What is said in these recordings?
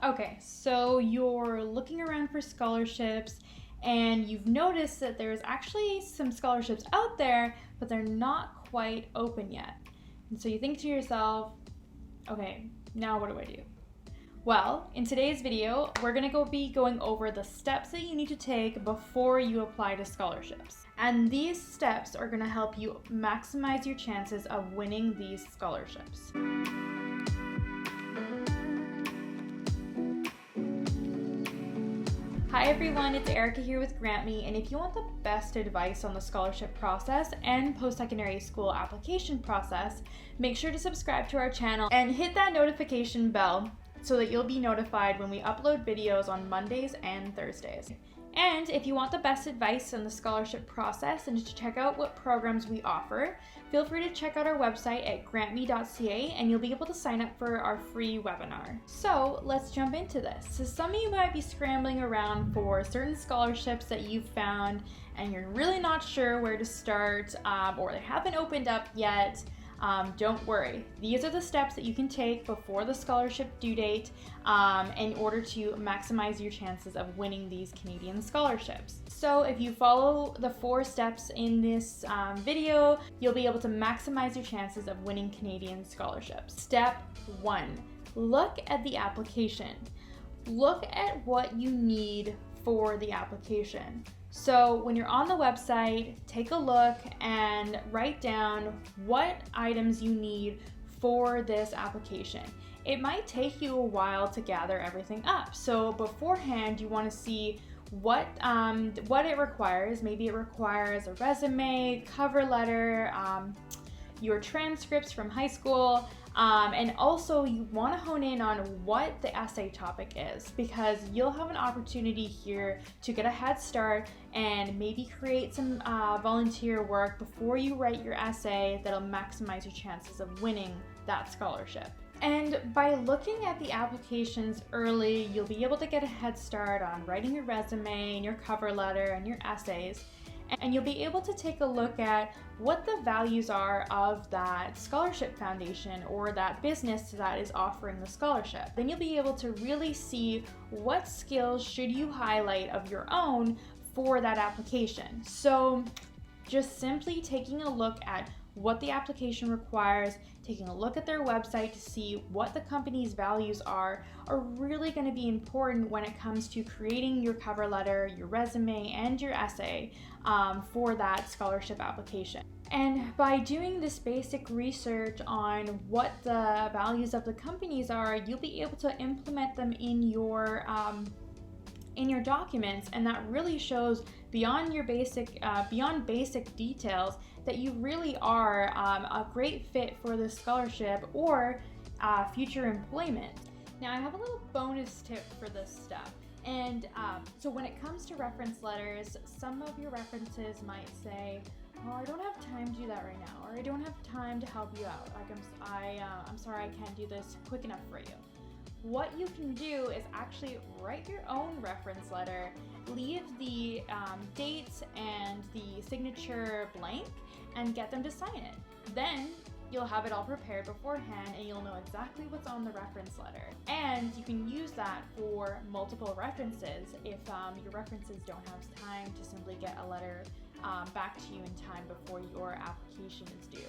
Okay, so you're looking around for scholarships and you've noticed that there's actually some scholarships out there, but they're not quite open yet. And so you think to yourself, okay, now what do I do? Well, in today's video, we're gonna be going over the steps that you need to take before you apply to scholarships. And these steps are gonna help you maximize your chances of winning these scholarships. Hi everyone, it's Erica here with GrantMe, and if you want the best advice on the scholarship process and post-secondary school application process, make sure to subscribe to our channel and hit that notification bell so that you'll be notified when we upload videos on Mondays and Thursdays. And if you want the best advice on the scholarship process and to check out what programs we offer, feel free to check out our website at grantme.ca and you'll be able to sign up for our free webinar. So let's jump into this. So some of you might be scrambling around for certain scholarships that you've found and you're really not sure where to start, or they haven't opened up yet. Don't worry. These are the steps that you can take before the scholarship due date in order to maximize your chances of winning these Canadian scholarships. So if you follow the 4 steps in this video, you'll be able to maximize your chances of winning Canadian scholarships. Step 1, look at the application. Look at what you need for the application. So when you're on the website, take a look and write down what items you need for this application. It might take you a while to gather everything up. So beforehand, you want to see what it requires. Maybe it requires a resume, cover letter, your transcripts from high school, and also you want to hone in on what the essay topic is, because you'll have an opportunity here to get a head start and maybe create some volunteer work before you write your essay that'll maximize your chances of winning that scholarship. And by looking at the applications early, you'll be able to get a head start on writing your resume and your cover letter and your essays. And you'll be able to take a look at what the values are of that scholarship foundation or that business that is offering the scholarship. Then you'll be able to really see what skills should you highlight of your own for that application. So just simply taking a look at what the application requires, taking a look at their website to see what the company's values are really going to be important when it comes to creating your cover letter, your resume, and your essay for that scholarship application. And by doing this basic research on what the values of the companies are, you'll be able to implement them in your documents, and that really shows beyond basic details that you really are a great fit for this scholarship or future employment. Now I have a little bonus tip for this step. And so when it comes to reference letters, some of your references might say, oh, I don't have time to do that right now, or I don't have time to help you out. Like I'm sorry, I can't do this quick enough for you. What you can do is actually write your own reference letter, leave the dates and the signature blank, and get them to sign it. Then you'll have it all prepared beforehand and you'll know exactly what's on the reference letter. And you can use that for multiple references if your references don't have time to simply get a letter back to you in time before your application is due.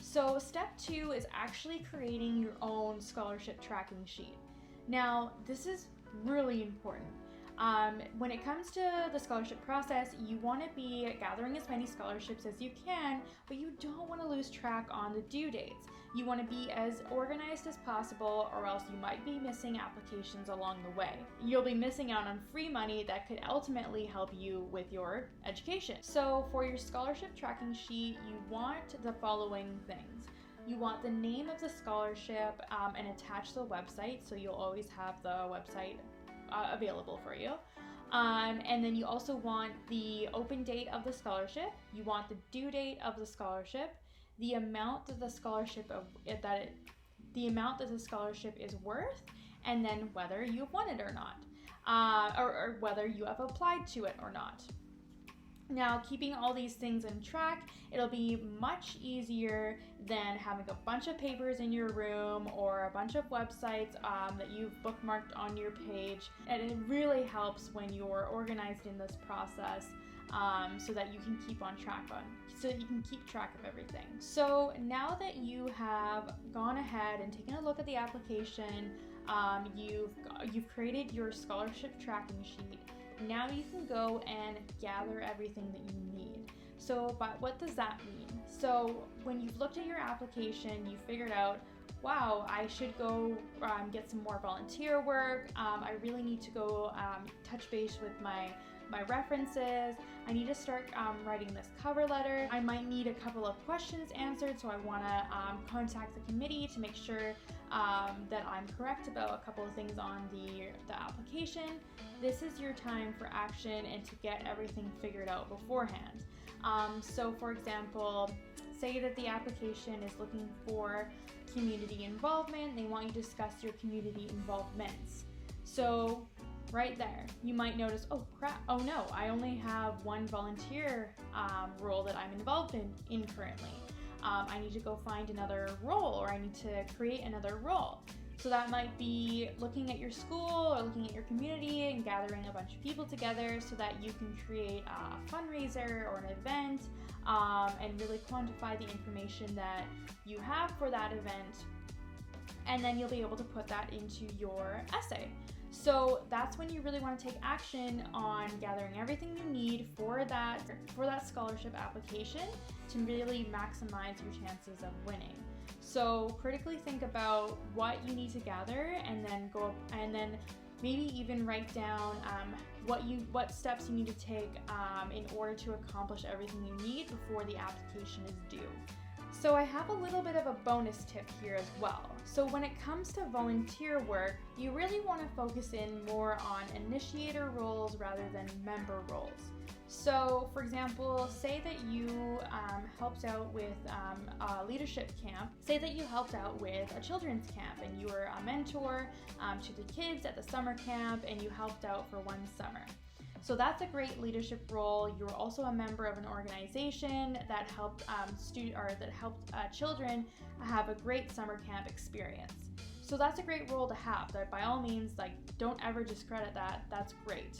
So step 2 is actually creating your own scholarship tracking sheet. Now, this is really important. When it comes to the scholarship process, you want to be gathering as many scholarships as you can, but you don't want to lose track on the due dates. You want to be as organized as possible, or else you might be missing applications along the way. You'll be missing out on free money that could ultimately help you with your education. So for your scholarship tracking sheet, you want the following things. You want the name of the scholarship and attach the website, so you'll always have the website available for you. And then you also want the open date of the scholarship. You want the due date of the scholarship, the amount that the scholarship is worth, and then whether you've won it or not, or whether you have applied to it or not. Now, keeping all these things in track, it'll be much easier than having a bunch of papers in your room or a bunch of websites that you've bookmarked on your page. And it really helps when you're organized in this process so that you can keep track of everything. So now that you have gone ahead and taken a look at the application, you've created your scholarship tracking sheet. Now you can go and gather everything that you need. So, but what does that mean? So when you've looked at your application, you figured out, wow, I should go get some more volunteer work. I really need to go touch base with my references. I need to start writing this cover letter. I might need a couple of questions answered, so I want to contact the committee to make sure that I'm correct about a couple of things on the application. This is your time for action and to get everything figured out beforehand. So for example, say that the application is looking for community involvement. They want you to discuss your community involvements. So right there, you might notice, oh crap, oh no, I only have one volunteer role that I'm involved in currently. I need to go find another role, or I need to create another role. So that might be looking at your school or looking at your community and gathering a bunch of people together so that you can create a fundraiser or an event and really quantify the information that you have for that event. And then you'll be able to put that into your essay. So that's when you really want to take action on gathering everything you need for that scholarship application to really maximize your chances of winning. So critically think about what you need to gather, and then maybe even write down what steps you need to take in order to accomplish everything you need before the application is due. So I have a little bit of a bonus tip here as well. So when it comes to volunteer work, you really want to focus in more on initiator roles rather than member roles. So for example, say that you helped out with a leadership camp. Say that you helped out with a children's camp and you were a mentor to the kids at the summer camp, and you helped out for one summer. So that's a great leadership role. You're also a member of an organization that helped children have a great summer camp experience. So that's a great role to have. That by all means, don't ever discredit that. That's great.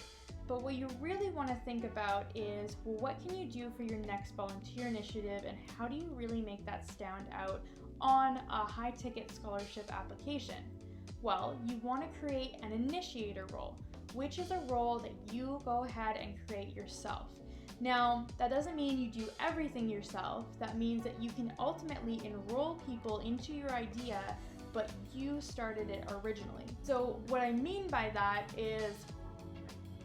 But what you really want to think about is, well, what can you do for your next volunteer initiative, and how do you really make that stand out on a high-ticket scholarship application? Well, you want to create an initiator role, which is a role that you go ahead and create yourself. Now, that doesn't mean you do everything yourself. That means that you can ultimately enroll people into your idea, but you started it originally. So what I mean by that is,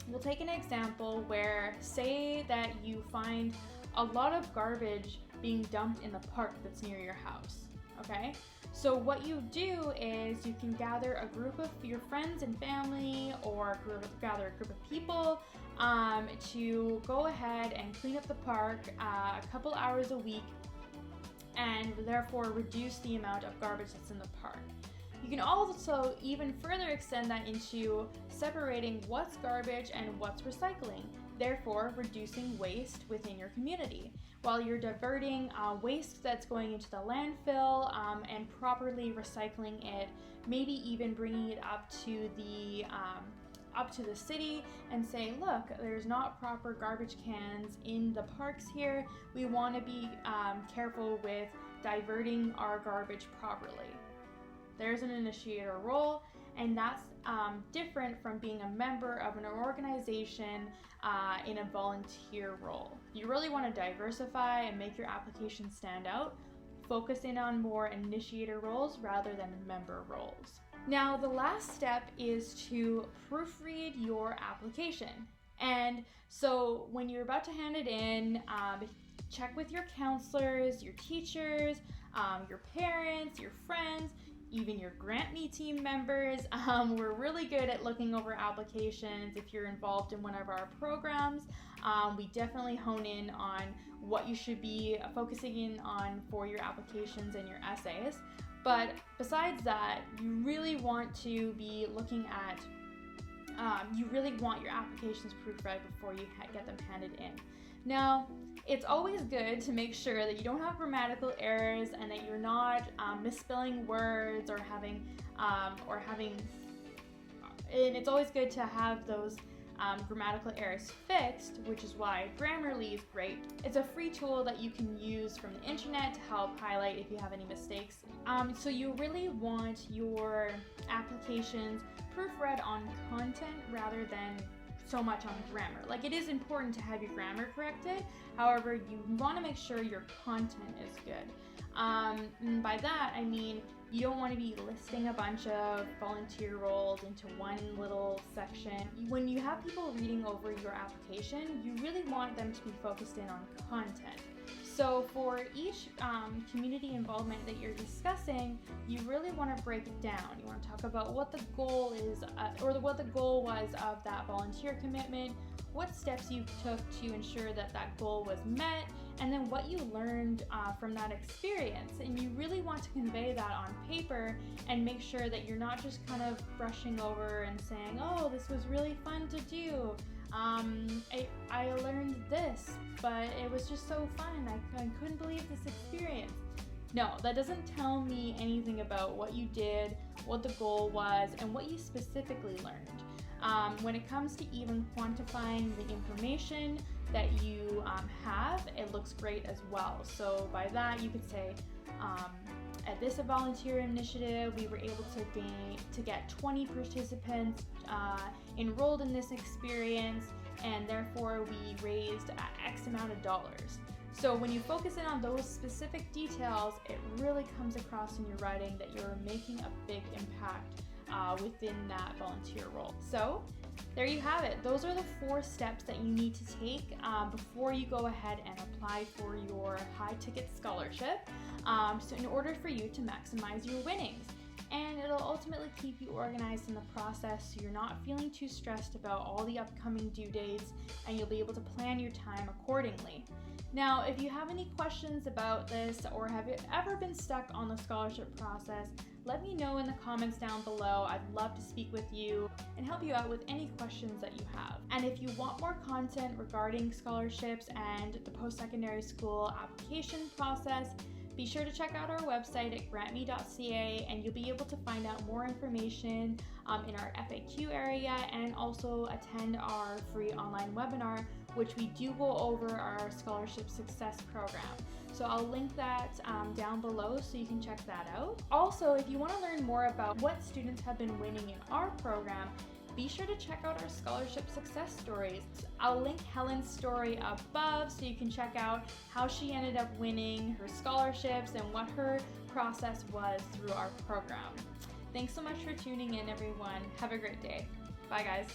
we'll take an example where, say that you find a lot of garbage being dumped in the park that's near your house, okay? So what you do is you can gather a group of your friends and family, or gather a group of people to go ahead and clean up the park a couple hours a week, and therefore reduce the amount of garbage that's in the park. You can also even further extend that into separating what's garbage and what's recycling, therefore reducing waste within your community, while you're diverting waste that's going into the landfill and properly recycling it, maybe even bringing it up to the city and say, look, there's not proper garbage cans in the parks here. We want to be careful with diverting our garbage properly. There's an initiator role, and that's different from being a member of an organization in a volunteer role. You really want to diversify and make your application stand out. Focus in on more initiator roles rather than member roles. Now, the last step is to proofread your application. And so when you're about to hand it in, check with your counselors, your teachers, your parents, your friends, even your GrantMe team members. We're really good at looking over applications. If you're involved in one of our programs, we definitely hone in on what you should be focusing in on for your applications and your essays. But besides that, you really want to be looking at you really want your applications proofread before you get them handed in. Now, it's always good to make sure that you don't have grammatical errors and that you're not misspelling words or having, and it's always good to have those grammatical errors fixed, which is why Grammarly is great. It's a free tool that you can use from the internet to help highlight if you have any mistakes. So you really want your applications proofread on content rather than so much on grammar. Like, it is important to have your grammar corrected, however, you want to make sure your content is good. And by that, I mean you don't want to be listing a bunch of volunteer roles into one little section. When you have people reading over your application, you really want them to be focused in on content. So for each community involvement that you're discussing, you really want to break it down. You want to talk about what the goal is, or what the goal was of that volunteer commitment, what steps you took to ensure that that goal was met, and then what you learned from that experience. And you really want to convey that on paper and make sure that you're not just kind of brushing over and saying, oh, this was really fun to do. I learned this, but it was just so fun. I couldn't believe this experience. No, that doesn't tell me anything about what you did, what the goal was, and what you specifically learned. When it comes to even quantifying the information that you have, it looks great as well. So by that, you could say, at this volunteer initiative, we were able to get 20 participants enrolled in this experience, and therefore we raised X amount of dollars. So when you focus in on those specific details, it really comes across in your writing that you're making a big impact within that volunteer role. So there you have it. Those are the 4 steps that you need to take before you go ahead and apply for your high ticket scholarship, so in order for you to maximize your winnings. And it'll ultimately keep you organized in the process so you're not feeling too stressed about all the upcoming due dates, and you'll be able to plan your time accordingly. Now, if you have any questions about this, or have you ever been stuck on the scholarship process, let me know in the comments down below. I'd love to speak with you and help you out with any questions that you have. And if you want more content regarding scholarships and the post-secondary school application process, be sure to check out our website at grantme.ca, and you'll be able to find out more information in our FAQ area, and also attend our free online webinar, which we do go over our scholarship success program. So I'll link that down below so you can check that out. Also, if you want to learn more about what students have been winning in our program, be sure to check out our scholarship success stories. I'll link Helen's story above so you can check out how she ended up winning her scholarships and what her process was through our program. Thanks so much for tuning in, everyone. Have a great day. Bye, guys.